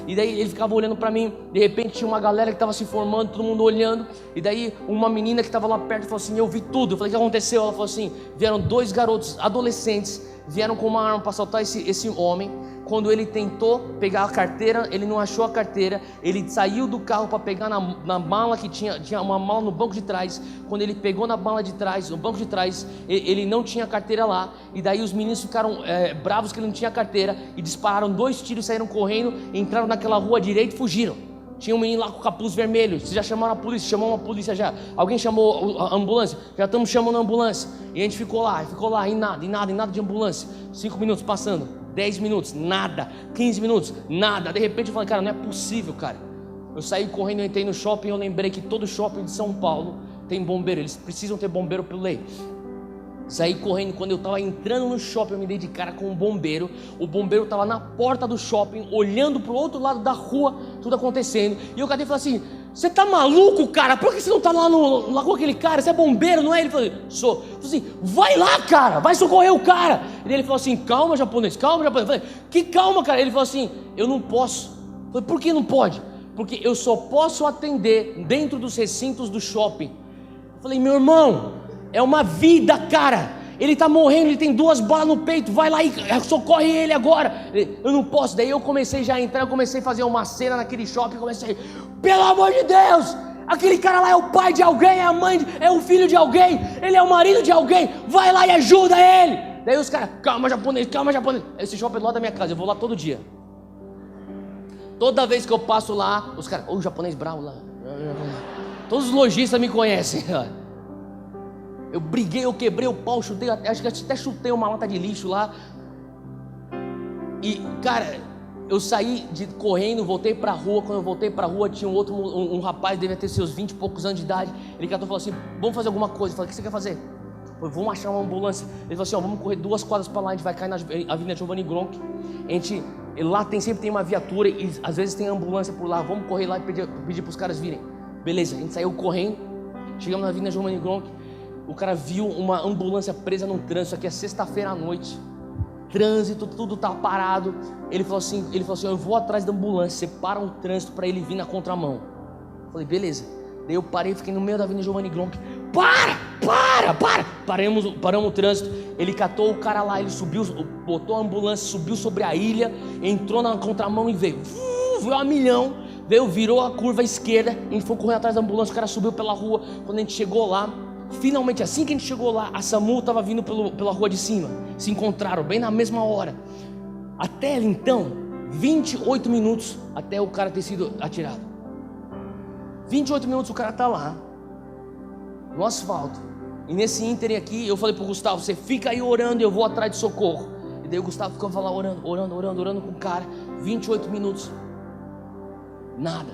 E daí ele ficava olhando para mim. De repente tinha uma galera que estava se formando, todo mundo olhando. E daí uma menina que estava lá perto falou assim: eu vi tudo. Eu falei: o que aconteceu? Ela falou assim: vieram 2 garotos adolescentes, vieram com uma arma para assaltar esse homem. Quando ele tentou pegar a carteira, ele não achou a carteira. Ele saiu do carro para pegar na mala que tinha uma mala no banco de trás. Quando ele pegou na mala de trás, no banco de trás, ele não tinha a carteira lá. E daí os meninos ficaram bravos que ele não tinha a carteira e dispararam 2 tiros, saíram correndo, entraram naquela rua direita e fugiram. Tinha um menino lá com o capuz vermelho. Vocês já chamaram a polícia? Chamou uma polícia já? Alguém chamou a ambulância? Já estamos chamando a ambulância. E a gente ficou lá, e nada de ambulância. 5 minutos passando, 10 minutos, nada. 15 minutos, nada. De repente eu falei: cara, não é possível, cara. Eu saí correndo, eu entrei no shopping. Eu lembrei que todo shopping de São Paulo tem bombeiro. Eles precisam ter bombeiro pelo lei. Saí correndo. Quando eu estava entrando no shopping, eu me dei de cara com um bombeiro. O bombeiro estava na porta do shopping, olhando para o outro lado da rua, tudo acontecendo. E o cara falou assim: você tá maluco, cara? Por que você não tá lá com aquele cara? Você é bombeiro, não é? Ele falou: sou. Eu falei assim: vai lá, cara, vai socorrer o cara. E ele falou assim: calma, japonês. Eu falei: que calma, cara? Ele falou assim: eu não posso. Eu falei: por que não pode? Porque eu só posso atender dentro dos recintos do shopping. Eu falei: meu irmão, é uma vida, cara. Ele tá morrendo, ele tem 2 balas no peito. Vai lá e socorre ele agora. Eu não posso. Daí eu comecei já a entrar, eu comecei a fazer uma cena naquele shopping. Comecei: pelo amor de Deus, aquele cara lá é o pai de alguém, é a mãe, é o filho de alguém, ele é o marido de alguém. Vai lá e ajuda ele. Daí os caras: calma, japonês. Esse shopping é do lado da minha casa, eu vou lá todo dia. Toda vez que eu passo lá, os caras: o japonês bravo lá. Todos os lojistas me conhecem. Eu briguei, eu quebrei o pau, chutei, acho que até chutei uma lata de lixo lá. E, cara, eu saí correndo, voltei pra rua. Quando eu voltei pra rua, tinha um rapaz, devia ter seus 20 e poucos anos de idade. Ele catou e falou assim: vamos fazer alguma coisa. Eu falei: o que você quer fazer? Eu falei: vamos achar uma ambulância. Ele falou assim: vamos correr 2 quadras pra lá, a gente vai cair na Avenida Giovanni Gronk. Lá sempre tem uma viatura e às vezes tem ambulância por lá. Vamos correr lá e pedir pros caras virem. Beleza, a gente saiu correndo, chegamos na Avenida Giovanni Gronk. O cara viu uma ambulância presa no trânsito. Aqui é sexta-feira à noite, trânsito, tudo tá parado. Ele falou assim: eu vou atrás da ambulância, separa o trânsito para ele vir na contramão. Eu falei: beleza. Daí eu parei, fiquei no meio da Avenida Giovanni Gronk. Para! Paramos o trânsito. Ele catou o cara lá, ele subiu, botou a ambulância, subiu sobre a ilha, entrou na contramão e veio a milhão. Virou a curva à esquerda. A gente foi correndo atrás da ambulância. O cara subiu pela rua. Quando a gente chegou lá, finalmente, assim que a gente chegou lá, a SAMU estava vindo pela rua de cima. Se encontraram bem na mesma hora. Até então, 28 minutos até o cara ter sido atirado. 28 minutos o cara tá lá, no asfalto. E nesse ínterim aqui, eu falei pro Gustavo, você fica aí orando e eu vou atrás de socorro. E daí o Gustavo ficou lá orando com o cara. 28 minutos. Nada.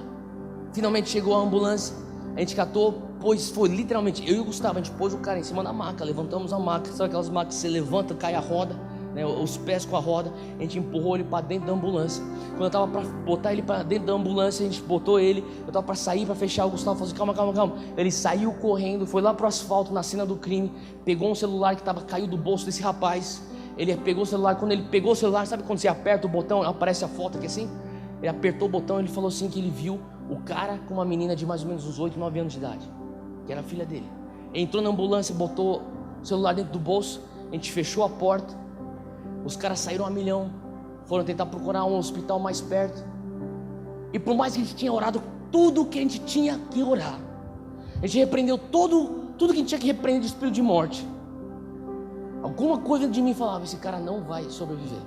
Finalmente chegou a ambulância. A gente catou, pois foi literalmente, eu e o Gustavo, a gente pôs o cara em cima da maca, levantamos a maca. Sabe aquelas macas que você levanta, cai a roda, né, os pés com a roda. A gente empurrou ele para dentro da ambulância. Quando eu tava para botar ele para dentro da ambulância, a gente botou ele. Eu tava para sair, para fechar. O Gustavo falou assim, calma. Ele saiu correndo, foi lá pro asfalto, na cena do crime. Pegou um celular que caiu do bolso desse rapaz. Ele pegou o celular. Quando ele pegou o celular, sabe quando você aperta o botão, aparece a foto aqui assim? Ele apertou o botão, ele falou assim que ele viu o cara com uma menina de mais ou menos uns 8, 9 anos de idade, que era a filha dele. Entrou na ambulância, botou o celular dentro do bolso. A gente fechou a porta. Os caras saíram a milhão, foram tentar procurar um hospital mais perto. E por mais que a gente tinha orado tudo que a gente tinha que orar, a gente repreendeu tudo que a gente tinha que repreender de espírito de morte, alguma coisa de mim falava, esse cara não vai sobreviver.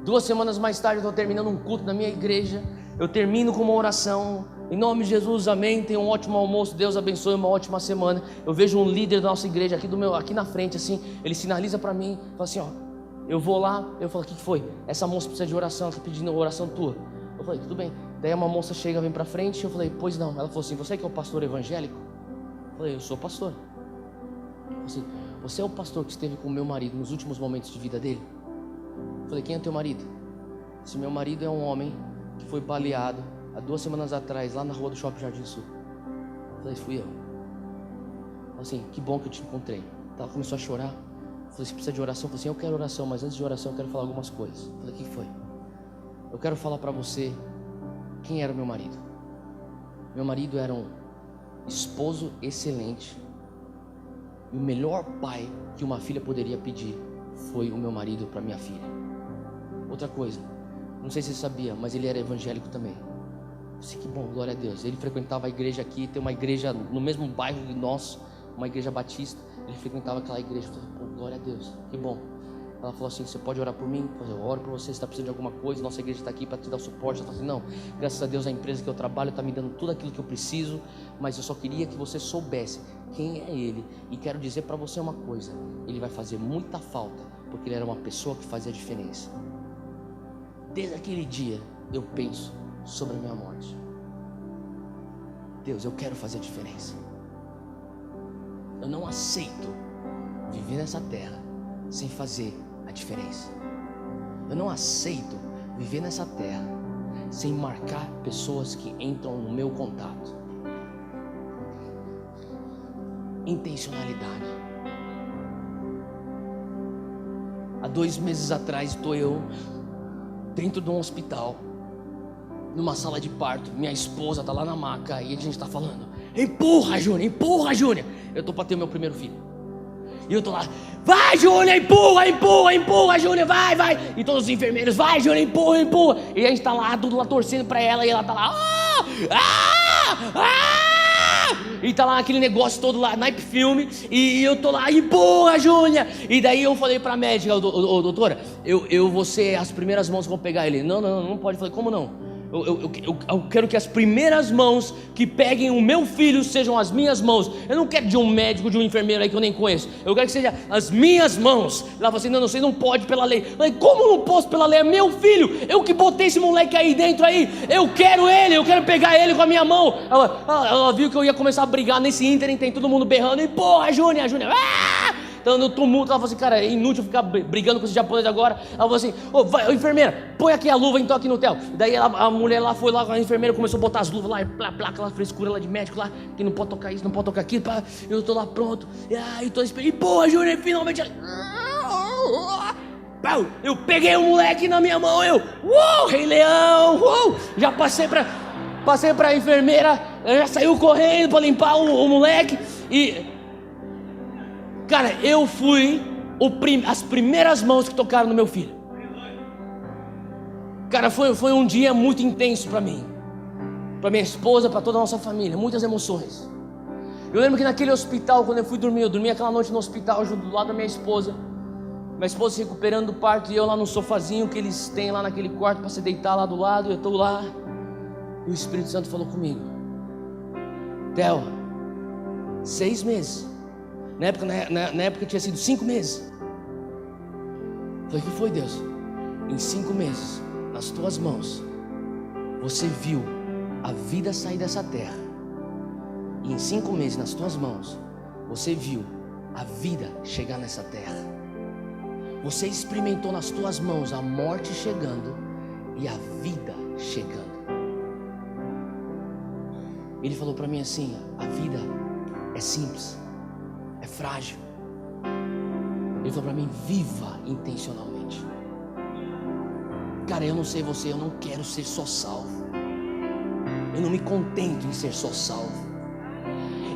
2 semanas mais tarde eu estou terminando um culto na minha igreja. Eu termino com uma oração, em nome de Jesus, amém, tenha um ótimo almoço, Deus abençoe, uma ótima semana. Eu vejo um líder da nossa igreja aqui na frente assim, ele sinaliza para mim, fala assim, ó, eu vou lá. Eu falo, o que foi? Essa moça precisa de oração, ela está pedindo oração tua. Eu falei, tudo bem. Daí uma moça chega, vem para frente. Eu falei, pois não. Ela falou assim, você que é o pastor evangélico? Eu falei, eu sou pastor. Eu falei assim, você é o pastor que esteve com o meu marido nos últimos momentos de vida dele? Eu falei, quem é teu marido? Esse meu marido é um homem que foi baleado há 2 semanas atrás, lá na rua do Shopping Jardim Sul. Eu falei, fui eu. Falei assim, que bom que eu te encontrei. Ela começou a chorar. Eu falei, você precisa de oração? Eu falei assim, eu quero oração, mas antes de oração eu quero falar algumas coisas. Eu falei, o que foi? Eu quero falar para você quem era o meu marido. Meu marido era um esposo excelente. E o melhor pai que uma filha poderia pedir foi o meu marido para minha filha. Outra coisa, não sei se você sabia, mas ele era evangélico também. Eu disse, que bom, glória a Deus. Ele frequentava a igreja aqui, tem uma igreja no mesmo bairro que nós, uma igreja batista. Ele frequentava aquela igreja. Eu falei, pô, glória a Deus, que bom. Ela falou assim, você pode orar por mim? Eu falei, eu oro por você, você está precisando de alguma coisa, nossa igreja está aqui para te dar suporte. Ela falou assim, não, graças a Deus a empresa que eu trabalho está me dando tudo aquilo que eu preciso, mas eu só queria que você soubesse quem é ele. E quero dizer para você uma coisa, ele vai fazer muita falta, porque ele era uma pessoa que fazia diferença. Desde aquele dia eu penso sobre a minha morte. Deus, eu quero fazer a diferença. Eu não aceito viver nessa terra sem fazer a diferença. Eu não aceito viver nessa terra sem marcar pessoas que entram no meu contato. Intencionalidade. Há 2 meses atrás estou eu dentro de um hospital, numa sala de parto. Minha esposa está lá na maca e a gente está falando, empurra Júnior. Eu estou para ter o meu primeiro filho. E eu estou lá, vai Júnior, empurra Júnior, vai. E todos os enfermeiros, vai Júnior, empurra. E a gente está lá, tudo lá torcendo para ela. E ela está lá, e tá lá aquele negócio todo lá, naipe filme. E eu tô lá, empurra Júnior. E daí eu falei pra médica, doutora, eu vou ser as primeiras mãos que vão pegar ele. Não pode. Eu falei, como não? Eu quero que as primeiras mãos que peguem o meu filho sejam as minhas mãos. Eu não quero de um médico, de um enfermeiro aí que eu nem conheço. Eu quero que seja as minhas mãos. Ela falou assim, não, você não pode pela lei. Eu falei, como não posso pela lei? É meu filho, eu que botei esse moleque aí dentro aí. Eu quero ele, eu quero pegar ele com a minha mão. Ela viu que eu ia começar a brigar nesse ínterim. Tem todo mundo berrando, e porra, Júnior. Então no tumulto, ela falou assim, cara, é inútil ficar brigando com esse japonês agora. Ela falou assim, vai, enfermeira, põe aqui a luva então aqui no hotel. Daí a mulher lá foi lá, a enfermeira começou a botar as luvas lá, e aquela frescura lá de médico lá, que não pode tocar isso, não pode tocar aquilo. Eu tô lá pronto, e tô esperando, e porra, Júnior, finalmente. Eu peguei o moleque na minha mão, Rei Leão, já passei pra enfermeira, já saiu correndo pra limpar o moleque. E cara, eu fui as primeiras mãos que tocaram no meu filho. Cara, foi um dia muito intenso para mim, para minha esposa, para toda a nossa família, muitas emoções. Eu lembro que naquele hospital, quando eu fui dormir, eu dormi aquela noite no hospital junto do lado da minha esposa. minha esposa se recuperando do parto e eu lá no sofazinho que eles têm lá naquele quarto para se deitar lá do lado. Eu estou lá e o Espírito Santo falou comigo: Theo, 6 meses. Na época tinha sido 5 meses. Eu falei: o que foi, Deus? Em 5 meses, nas tuas mãos, você viu a vida sair dessa terra. E em 5 meses, nas tuas mãos, você viu a vida chegar nessa terra. Você experimentou nas tuas mãos a morte chegando e a vida chegando. Ele falou para mim assim: a vida é simples, é frágil. Ele falou para mim: viva intencionalmente. Cara, eu não sei você, eu não quero ser só salvo. Eu não me contento em ser só salvo.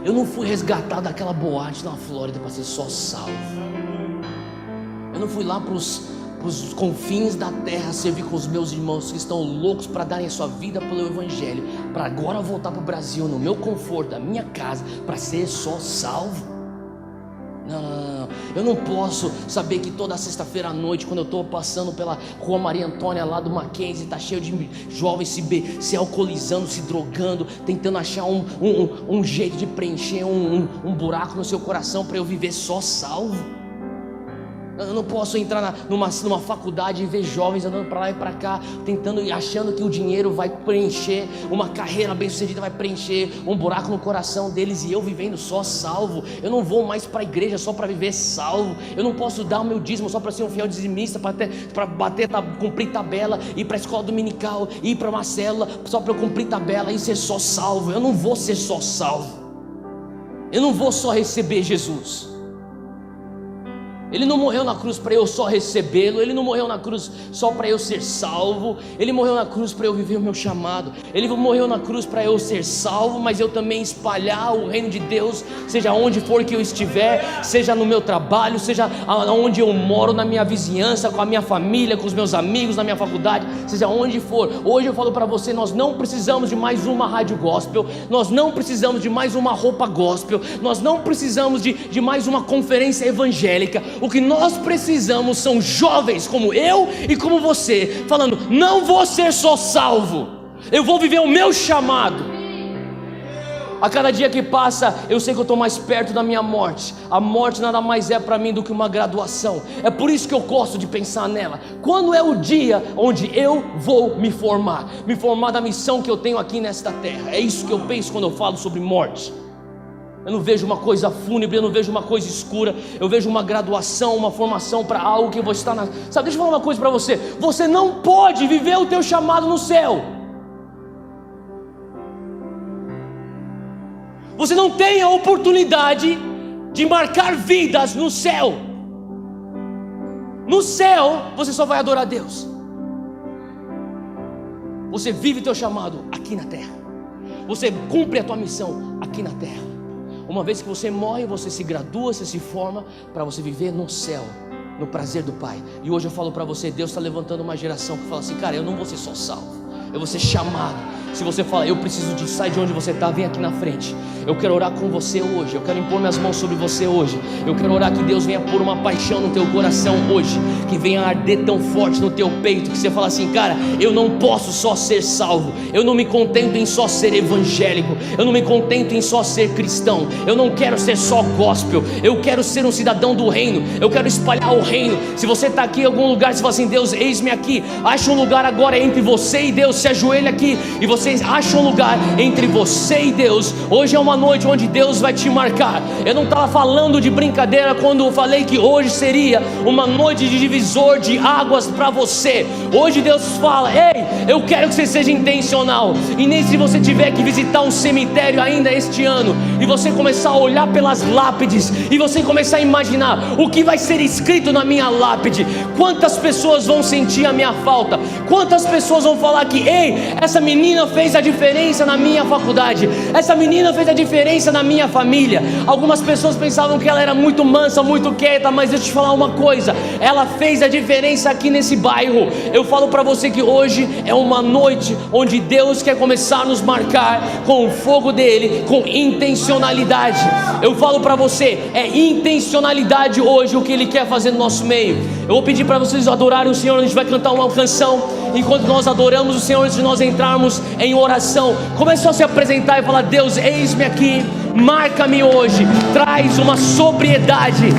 Eu não fui resgatado daquela boate na Flórida para ser só salvo. Eu não fui lá para os confins da terra servir com os meus irmãos que estão loucos para darem a sua vida pelo Evangelho, para agora voltar para o Brasil, no meu conforto, da minha casa, para ser só salvo. Não. Eu não posso saber que toda sexta-feira à noite, quando eu estou passando pela rua Maria Antônia lá do Mackenzie, está cheio de jovens se alcoolizando, se drogando, tentando achar um jeito de preencher um buraco no seu coração para eu viver só salvo. Eu não posso entrar numa faculdade e ver jovens andando para lá e para cá, tentando e achando que o dinheiro vai preencher, uma carreira bem sucedida vai preencher um buraco no coração deles, e eu vivendo só salvo. Eu não vou mais para a igreja só para viver salvo. Eu não posso dar o meu dízimo só para ser um fiel dizimista, para cumprir tabela, ir para a escola dominical, ir para uma célula só para eu cumprir tabela e ser só salvo. Eu não vou ser só salvo. Eu não vou só receber Jesus. Ele não morreu na cruz para eu só recebê-lo. Ele não morreu na cruz só para eu ser salvo. Ele morreu na cruz para eu viver o meu chamado. Ele morreu na cruz para eu ser salvo, mas eu também espalhar o reino de Deus, seja onde for que eu estiver, seja no meu trabalho, seja onde eu moro, na minha vizinhança, com a minha família, com os meus amigos, na minha faculdade, seja onde for. Hoje eu falo para você: nós não precisamos de mais uma rádio gospel, nós não precisamos de mais uma roupa gospel, nós não precisamos de mais uma conferência evangélica. O que nós precisamos são jovens como eu e como você, falando: não vou ser só salvo, eu vou viver o meu chamado. A cada dia que passa, eu sei que eu estou mais perto da minha morte. A morte nada mais é para mim do que uma graduação. É por isso que eu gosto de pensar nela. Quando é o dia onde eu vou me formar da missão que eu tenho aqui nesta terra? É isso que eu penso quando eu falo sobre morte. Eu não vejo uma coisa fúnebre, eu não vejo uma coisa escura. Eu vejo uma graduação, uma formação para algo que eu vou estar na... Sabe, deixa eu falar uma coisa para você. Você não pode viver o teu chamado no céu. Você não tem a oportunidade de marcar vidas no céu. No céu, você só vai adorar a Deus. Você vive o teu chamado aqui na terra. Você cumpre a tua missão aqui na terra. Uma vez que você morre, você se gradua, você se forma para você viver no céu, no prazer do Pai. E hoje eu falo para você: Deus está levantando uma geração que fala assim: cara, eu não vou ser só salvo, eu vou ser chamado. Se você fala: eu preciso de sair de onde você está, vem aqui na frente. Eu quero orar com você hoje, eu quero impor minhas mãos sobre você hoje. Eu quero orar que Deus venha pôr uma paixão no teu coração hoje, que venha arder tão forte no teu peito, que você fala assim: cara, eu não posso só ser salvo, eu não me contento em só ser evangélico, eu não me contento em só ser cristão, eu não quero ser só gospel, eu quero ser um cidadão do reino, eu quero espalhar o reino. Se você está aqui em algum lugar, você fala assim: Deus, eis-me aqui. Acha um lugar agora entre você e Deus, se ajoelha aqui e você acha um lugar entre você e Deus. Hoje é uma noite onde Deus vai te marcar. Eu não estava falando de brincadeira quando eu falei que hoje seria uma noite de divisor de águas para você. Hoje Deus fala: ei, eu quero que você seja intencional. E nem se você tiver que visitar um cemitério ainda este ano, e você começar a olhar pelas lápides, e você começar a imaginar o que vai ser escrito na minha lápide. Quantas pessoas vão sentir a minha falta? Quantas pessoas vão falar que: ei, essa menina fez a diferença na minha faculdade, essa menina fez a diferença na minha família. Algumas pessoas pensavam que ela era muito mansa, muito quieta, mas deixa eu te falar uma coisa: ela fez a diferença aqui nesse bairro. Eu falo para você que hoje é uma noite onde Deus quer começar a nos marcar com o fogo dele, com intencionalidade. Eu falo para você, é intencionalidade hoje o que ele quer fazer no nosso meio. Eu vou pedir para vocês adorarem o Senhor. A gente vai cantar uma canção. Enquanto nós adoramos o Senhor, antes de nós entrarmos em oração, comece a se apresentar e falar: Deus, eis-me aqui, marca-me hoje, traz uma sobriedade.